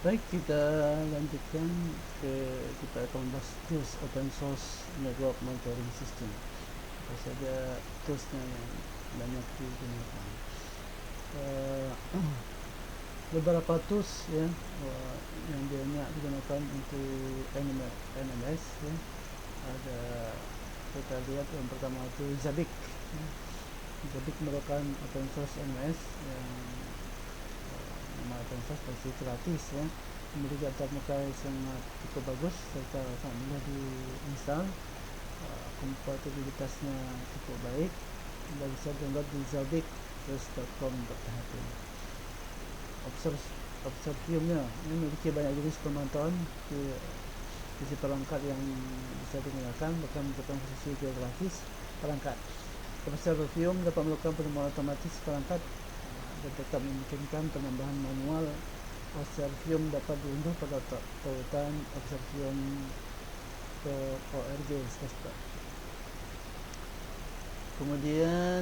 Baik, kita lanjutkan ke kita akan bahas tools open source network monitoring system. Apa saja toolsnya yang banyak digunakan. Uh, Beberapa tools ya yang banyak digunakan untuk NMS ya. Ada kita lihat yang pertama itu Zabbix. Ya. Zabbix merupakan open source NMS yang nama open source pasti gratis ya, memiliki antar muka sangat cukup bagus serta sangat mudah diinstal. Kompatibilitasnya cukup baik dan bisa download di zabbix.com.php. Observium-nya ini memiliki banyak jenis pemantauan di sisi perangkat yang bisa digunakan, bahkan bukan posisi geografis perangkat. Observium dapat melakukan penemuan otomatis perangkat dan tetap memungkinkan penambahan manual. Observium dapat diunduh pada tautan observium.org. Kemudian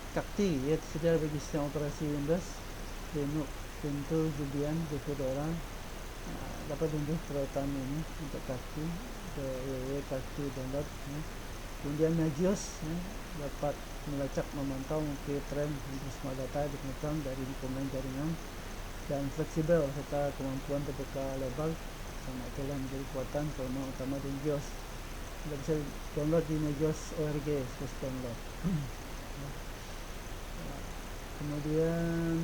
Kakti ya, tersedia bagi sistem operasi Windows, Linux, Ubuntu, Debian, Fedora. Dapat diunduh tautan ini untuk Kakti ke www.kakti.download ya. Kemudian Nagios ya, dapat melacak, memantau, mengukir tren untuk semua data ditemukan dari dokumen jaringan, dan fleksibel serta kemampuan terbuka lebar. Sama itulah menjadi kekuatan kelemahan utama di Nagios. Anda bisa download di nagios.org download. Kemudian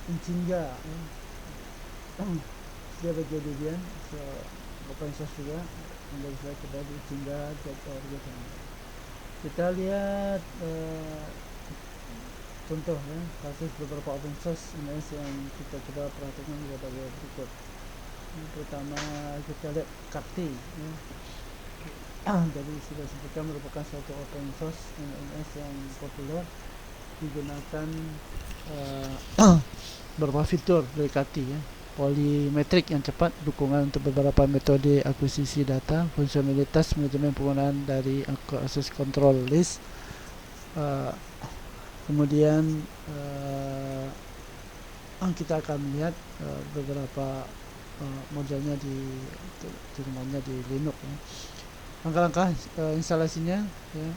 Incinja dia bagi Debian open source juga. Anda bisa coba di incinja.org. Kita lihat contoh ya, kasus beberapa open source NS yang kita coba perhatikan pada berikut. Yang pertama kita lihat Kakti ya. Jadi sudah sebutkan merupakan suatu open source NS yang populer, digunakan beberapa fitur dari Kakti ya. Polymetric yang cepat, dukungan untuk beberapa metode akuisisi data, fungsionalitas manajemen penggunaan dari access control list. Kemudian kita akan melihat beberapa modelnya di rumahnya di Linux ya. Langkah-langkah instalasinya ya,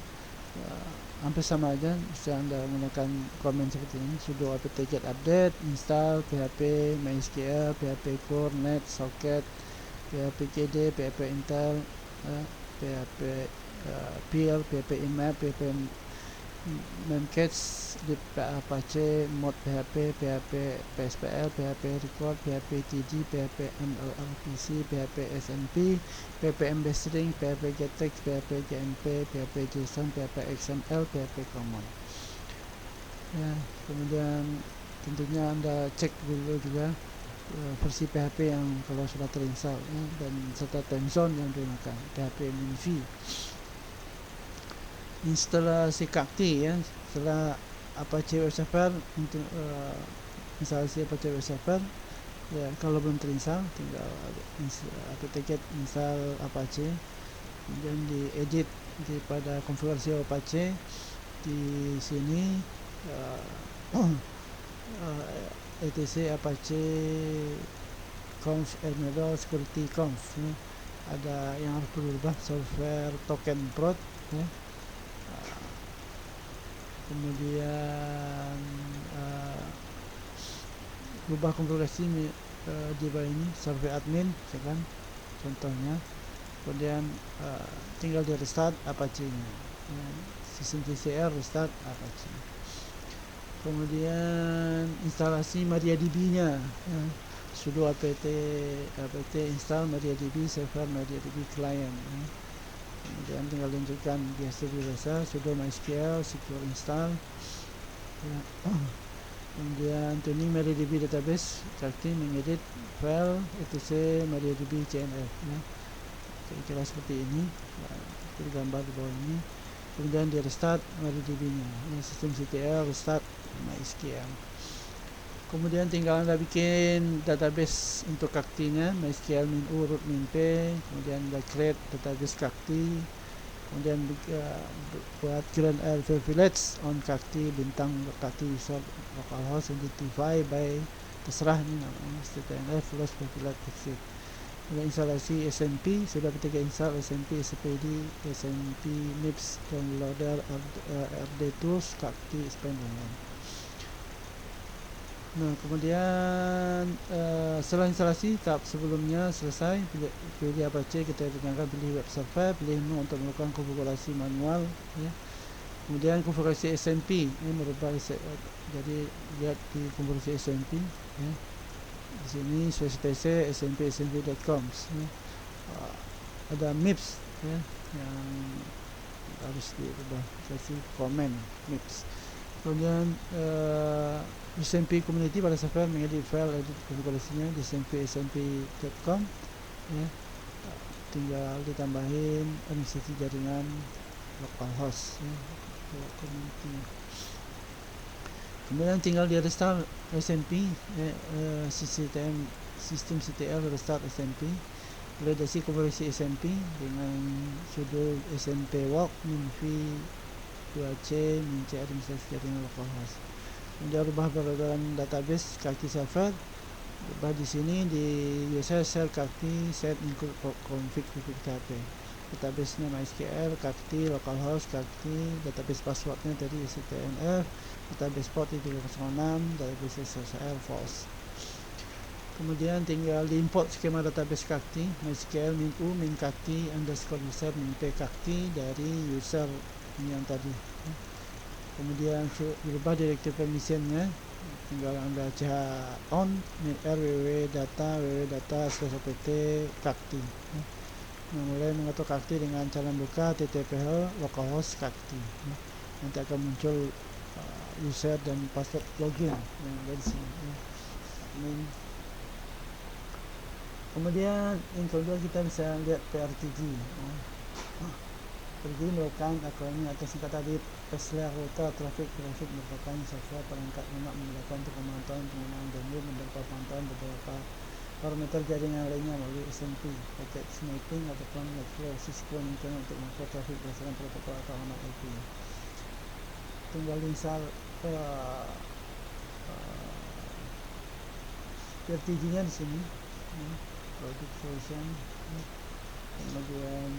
hampir sama aja. Bisa Anda menggunakan komen seperti ini: sudo apt-get update, install php, mysql, php core, net, socket, php-kd, php intel, php pl, php imap, php memcached, lib apache, mod php, php pspl, php record, php td, php mlrpc, php snp, php mbstring, php gettext, php gnp, php json, php xml, php common ya. Kemudian tentunya Anda cek dulu juga versi PHP yang kalau sudah terinstall ya, dan serta time zone yang digunakan, PHP minv. Instalasi Kakti ya, setelah Apache Web Server untuk instalasi Apache Web Server ya, kalau belum terinstall tinggal apt-get install Apache, kemudian diedit pada konfigurasi Apache di sini etc Apache conf ermedal security conf ya. Ada yang harus berubah, software token prot ya. Kemudian ubah konfigurasi di bawah ini, survey admin kan contohnya. Kemudian tinggal di restart Apache-nya ya. Sistem TCL restart Apache. Kemudian instalasi MariaDB-nya ya. Sudo apt install MariaDB server, MariaDB client ya. Kemudian tinggal lanjutkan biasa sudo mysql secure install ya. Kemudian tuning MariaDB database, Kakti mengedit file etc MariaDB cnf ya. Kira-kira seperti ini ya, gambar di bawah ini. Kemudian di restart MariaDB-nya ya, sistem CTL restart MySQL. Kemudian tinggal Anda bikin database untuk Kakti-nya, MySQL min u root min p. Kemudian Anda create database Kakti. Kemudian buat Grand Air Village on Kakti bintang Kakti user localhost identify by terserah ini namanya STTNF Loss Profile Exit. Kemudian instalasi SMP, sudah ketika install SMP, SPD, SMP MIPS, downloader, RD Tools, Kakti, Expander. Nah, kemudian setelah instalasi, tahap sebelumnya selesai, pilih Apache, kita tinggalkan pilih web server, pilih no untuk melakukan konfigurasi manual, ya. Kemudian konfigurasi SMP, ini merubah, jadi lihat di konfigurasi SMP, ya. Di sini spesifikasi smp.com, ya. Ada MIPS, ya, yang harus dirubah, kasih komen MIPS. Kemudian SMP community pada server mengedit file edit konfigurasinya di smp.com, ya. Tinggal ditambahin administrasi jaringan localhost, ya, community. Kemudian tinggal di restart SMP, sistem CTL restart SMP. Validasi konfigurasi SMP dengan sudo smp walk minv 2c minc administrasi jaringan localhost. Kemudian rubah background database Kakti server. Rubah di sini di user shell Kakti set include config PHP. Database nya MySQL, Kakti, localhost, Kakti, database passwordnya tadi STNF, database port 306, database SSL false. Kemudian tinggal diimport skema database Kakti, MySQL min.u min Kakti underscore user min p Kakti dari user yang tadi. Kemudian dirubah directory permissionnya, tinggal Anda ch on www.data /pt Kakti. Mulai mengatur Kakti dengan cara membuka ttph localhost Kakti. Nanti akan muncul user dan password login yang dari sini. Kemudian yang kedua kita bisa lihat PRTG. PRTG merupakan akronim atau singkat tadi Personal Router Traffic merupakan software perangkat lunak menggunakan untuk pemantauan penggunaan download dan pemantauan beberapa parameter jaringan lainnya melalui SMP, paket sniping ataupun network Cisco internet untuk mengukur trafik berdasarkan protokol atau alamat IP. Tinggal install PRTG-nya di sini, product version. Kemudian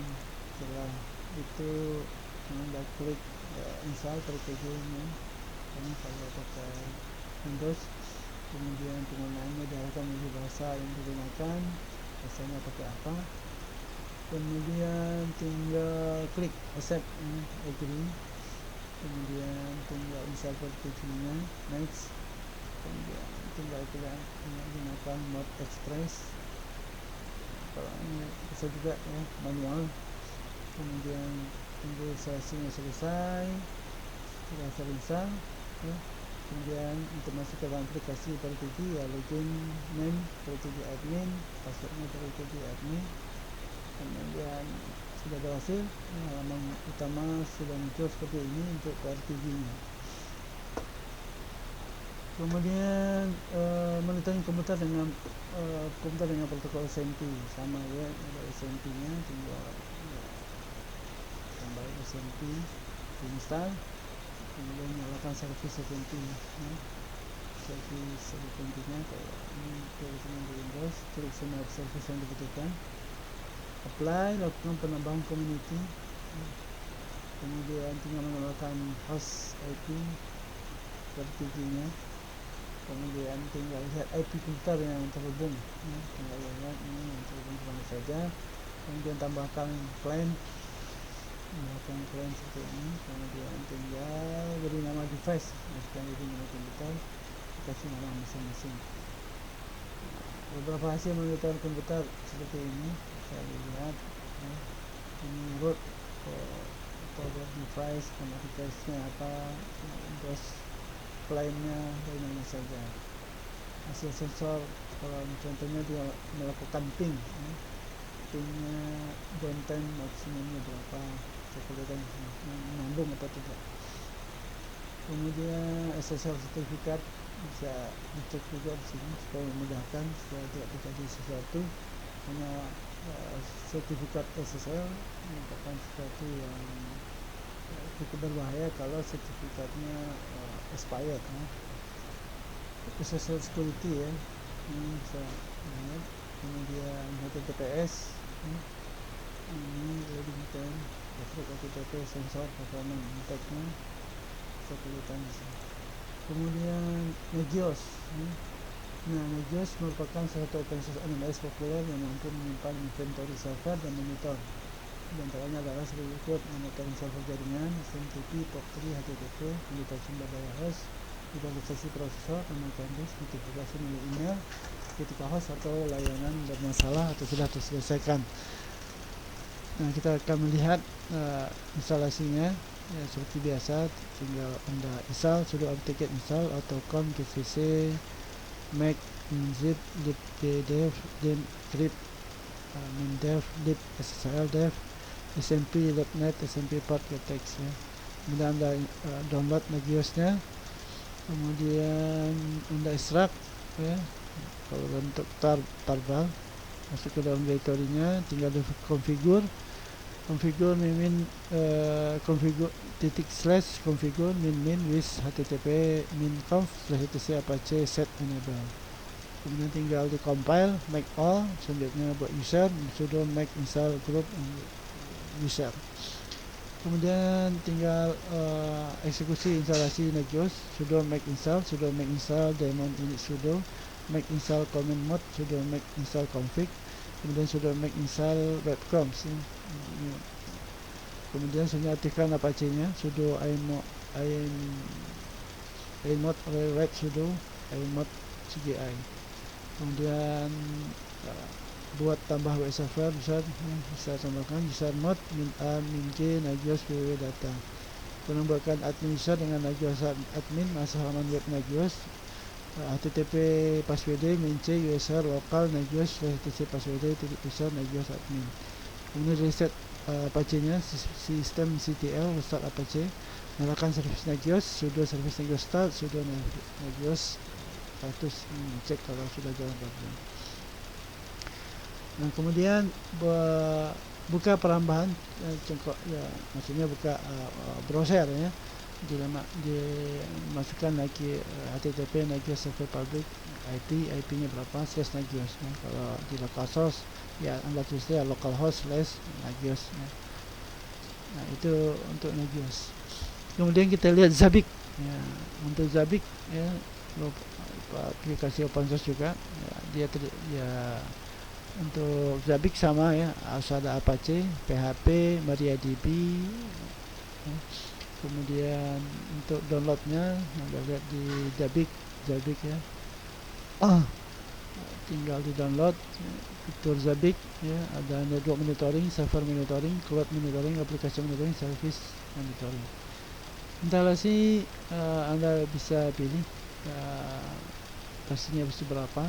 setelah itu Anda klik install PRTG-nya. Ini kalau pakai Windows. Kemudian penggunaannya diarahkan menjadi bahasa yang digunakan, bahasanya pakai apa. Kemudian tinggal klik accept, agree. Kemudian tinggal install PRTG-nya, next. Kemudian tinggal gunakan mode express. Kalau ini bisa juga, ya, manual. Kemudian tunggu instalasinya selesai. Sudah selesai, ya. Kemudian untuk masuk ke dalam aplikasi PRTG, ya, login name PRTG admin, passwordnya PRTG admin. Kemudian sudah berhasil, halaman utama sudah muncul seperti ini untuk PRTG-nya. Kemudian monitoring komputer dengan protokol SMP sama, ya, ada SMP-nya, tinggal tambah SMP, install. Kemudian nyalakan service SMP, ya. Service SMP-nya kayak ini, klik di Windows, klik semua service yang dibutuhkan, apply, lakukan penambahan community, ya. Kemudian tinggal menambahkan host IP PRTG-nya. Kemudian tinggal lihat IP komputer yang terhubung, ya. Tinggal lihat ini yang terhubung kemana saja. Kemudian tambahkan client seperti ini. Kemudian tinggal beri nama device, masukkan jadi nama komputer, kasih nama masing-masing. Beberapa hasil monitor komputer seperti ini saya lihat, ya. Ini root atau device, device-nya apa, terus lainnya dari mana saja. Hasil sensor, kalau contohnya dia melakukan ping, ya. Pingnya downtime maksimumnya berapa, kelihatan menyambung atau tidak. Kemudian SSL sertifikat bisa dicek juga di sini supaya memudahkan, supaya tidak terjadi sesuatu. Hanya sertifikat SSL merupakan sesuatu yang cukup berbahaya kalau sertifikatnya expired, ya. SSL security ya. Ini bisa lihat. Kemudian HTTPS ya. Ini Wellington HTTP sensor performance intaknya bisa kelihatan di sini. Kemudian Nagios ya. Nah, Nagios merupakan salah satu open source analysis populer yang mampu menyimpan inventory server dan monitor. Di antaranya adalah berikut: monitoring server jaringan, SMTP, POP3, HTTP, monitor sumber daya host, virtualisasi prosesor, pemantauan disk, notifikasi melalui email ketika host atau layanan bermasalah atau sudah terselesaikan. Nah, kita akan melihat instalasinya ya, seperti biasa. Tinggal Anda install sudo apt-get install autocom gvc mac zip lib dev dim grip mindev lib ssl dev smp labnet smp part text ya. Kemudian Anda download Nagiosnya, kemudian Anda extract ya. Kalau bentuk tarbal masuk ke dalam directory-nya, tinggal di configure min configure configure min with http min-conf /etc apache set enable. Kemudian tinggal di compile make all, selanjutnya buat user sudo make install group user. Kemudian tinggal eksekusi instalasi Nagios, sudo make install daemon init sudo make install command mode sudo make install config, kemudian sudo make install webcoms ya. Kemudian saya aktifkan apache-nya, sudo imod rewrite sudo imod cgi. Kemudian buat tambah web server bisa tambahkan user mod min a min j nagios www data. Kemudian buatkan admin user dengan Nagios admin masuk halaman web Nagios, http password min c user lokal nagios /etc password user nagios admin. Kemudian reset apache-nya, sistem ctl restart apache, nyalakan service Nagios, sudo service Nagios start, sudo Nagios status, cek kalau sudah jalan program. Nah, kemudian buka perambahan cengkok ya, maksudnya buka browser ya. Dimasukkan lagi http Nagios server public IP-nya berapa /Nagios ya. Kalau di localhost ya Anda tulisnya localhost /Nagios ya. Nah, itu untuk Nagios. Kemudian kita lihat Zabbix ya. Untuk Zabbix ya, aplikasi open source juga ya, dia untuk Zabbix sama ya, harus ada Apache, PHP, MariaDB ya. Kemudian untuk downloadnya Anda lihat di Zabbix ya. Tinggal di download fitur Zabbix ya, ada network monitoring, server monitoring, cloud monitoring, aplikasi monitoring, service monitoring. Instalasi Anda bisa pilih versinya versi berapa,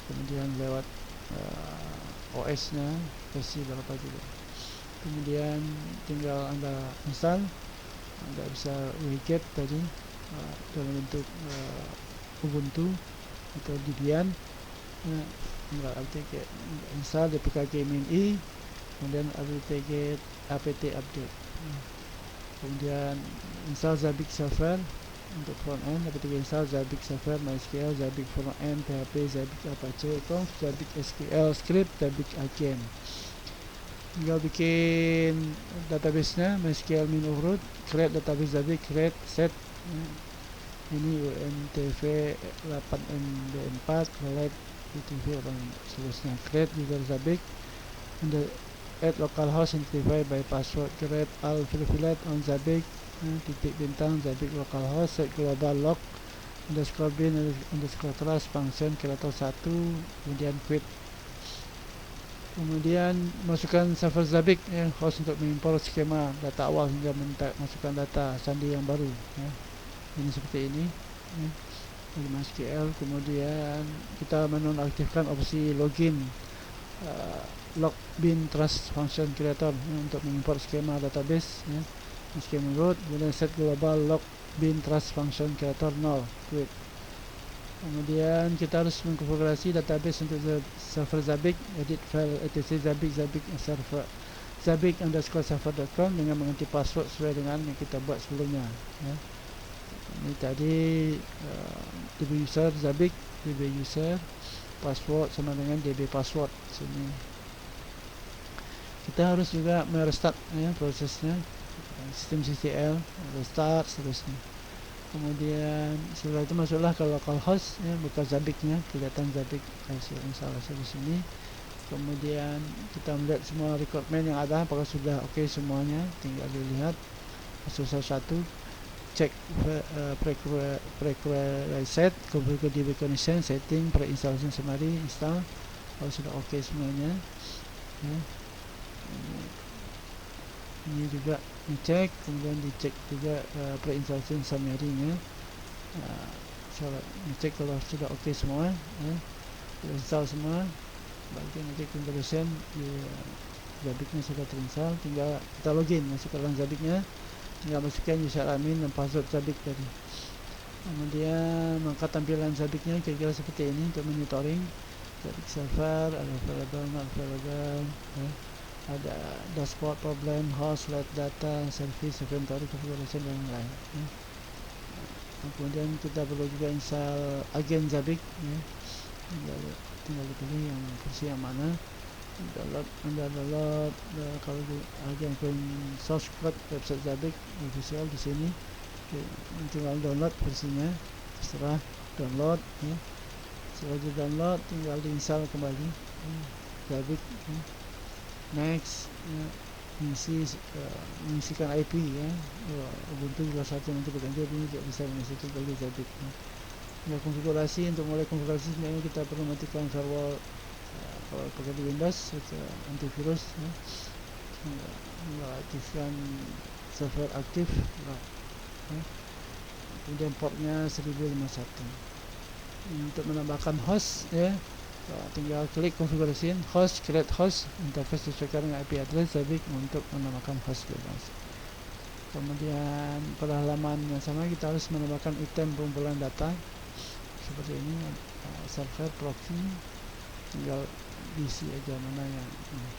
kemudian lewat OS-nya versi berapa juga. Kemudian tinggal Anda install. Anda bisa wget tadi dalam bentuk Ubuntu atau Debian. Tinggal apt-get install dpkg min-i, kemudian apt update. Kemudian install Zabbix server untuk front end, apt install Zabbix server, MySQL, Zabbix front end, PHP, Zabbix Apache, conf, Zabbix SQL script, Zabbix agent. Tinggal bikin database-nya, MySQL min root, create database Zabbix, create set ini UNTF 8MB4, relate UTF dan seterusnya. Create user Zabbix, add localhost identified by password, create all privilege on Zabbix, titik bintang Zabbix localhost, set global log underscore bin underscore class function creator 1, kemudian quit. Kemudian masukkan server Zabbix ya, host untuk mengimport skema data awal hingga masukkan data sandi yang baru ya. Ini seperti ini ya, dari MySQL. Kemudian kita menonaktifkan opsi login log bin trust function creator ya, untuk mengimport skema database ya, skema root. Kemudian set global log bin trust function creator 0, quit. Kemudian kita harus mengkonfigurasi database untuk server Zabbix, edit file etc Zabbix server Zabbix_server.com dengan mengganti password sesuai dengan yang kita buat sebelumnya ya. Ini tadi DB user Zabbix, DB user password sama dengan DB password. Sini kita harus juga merestart ya prosesnya, sistem CTL restart seterusnya. Kemudian setelah itu masuklah ke localhost ya, buka Zabbix-nya, kelihatan Zabbix hasil instalasi di sini. Kemudian kita melihat semua requirement yang ada apakah sudah oke semuanya, tinggal dilihat satu-satu, cek prerequisite, configure DB connection, setting, pre-installation summary, install kalau sudah oke semuanya ya. Ini juga dicek, kemudian dicek juga pre-installation summary-nya, dicek kalau sudah oke semua ya. Install semua, bagian nanti configuration di Zabbix-nya sudah terinstall, tinggal kita login masuk ke dalam Zabbix-nya, tinggal masukkan user admin dan password Zabbix tadi. Kemudian maka tampilan Zabbix-nya kira-kira seperti ini untuk monitoring Zabbix server, ada available, not available ya. Ada dashboard, problem, host, let data, service, inventory, configuration dan lain-lain ya. Kemudian kita perlu juga install agen Zabbix ya. Tinggal dipilih yang versi yang mana, download kalau agen source code website Zabbix official di sini, tinggal download versinya, setelah download ya. Setelah di download tinggal diinstal kembali Zabbix ya. Next ya, mengisikan IP ya, Ubuntu juga satu untuk Android ini tidak bisa mengisi kembali Zabbix ya. Nah, konfigurasi, untuk mulai konfigurasi sebenarnya kita perlu matikan firewall kalau pakai di Windows antivirus ya. Aktifkan server aktif ya. Kemudian portnya 1051. Untuk menambahkan host ya, tinggal klik konfigurasi host, create host, interface disesuaikan dengan IP address Zabbix untuk menambahkan host bebas. Kemudian pada halaman yang sama kita harus menambahkan item pengumpulan data seperti ini, server proxy, tinggal diisi aja mana yang ini.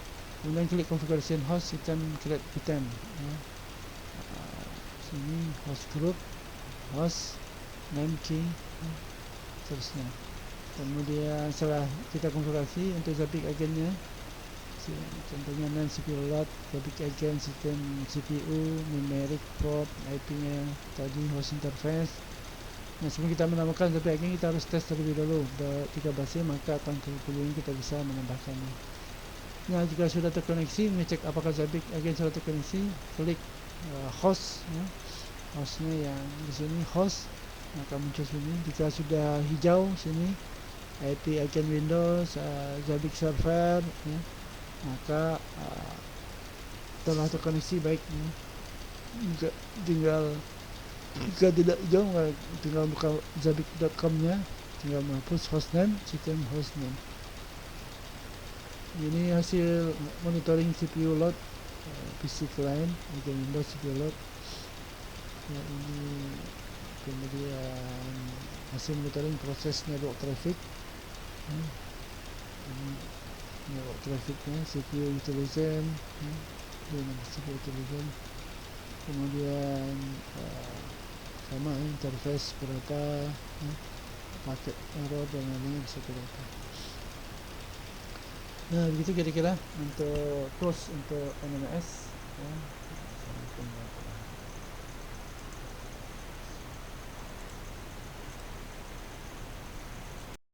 Kemudian klik configuration host, item, create item ya. Sini host group, host, name key ya, seterusnya. Kemudian setelah kita konfigurasi untuk Zabbix agennya, contohnya name CPU load, Zabbix agent, sistem CPU, numeric port, IP-nya tadi, host interface. Nah, sebelum kita menambahkan Zabbix agent kita harus tes terlebih dulu, jika berhasil maka akan kemudian kita bisa menambahkannya. Nah, jika sudah terkoneksi, mengecek apakah Zabbix agent sudah terkoneksi, klik host ya. Hostnya yang di sini host, maka muncul sini. Jika sudah hijau sini IP agent Windows, Zabbix server ya, maka telah terkoneksi baik ya. Jika tidak hijau, tinggal buka zabbix.com-nya, tinggal menghapus hostname, sistem hostname. Ini hasil monitoring CPU load PC client agent Windows CPU load ya. Ini kemudian hasil monitoring proses network traffic ya. Ini network trafficnya, CPU utilization ya. Dengan CPU utilization, kemudian sama interface berapa ya. Paket error dan lain-lain bisa berapa. Nah, begitu kira-kira untuk tools untuk NMS ya.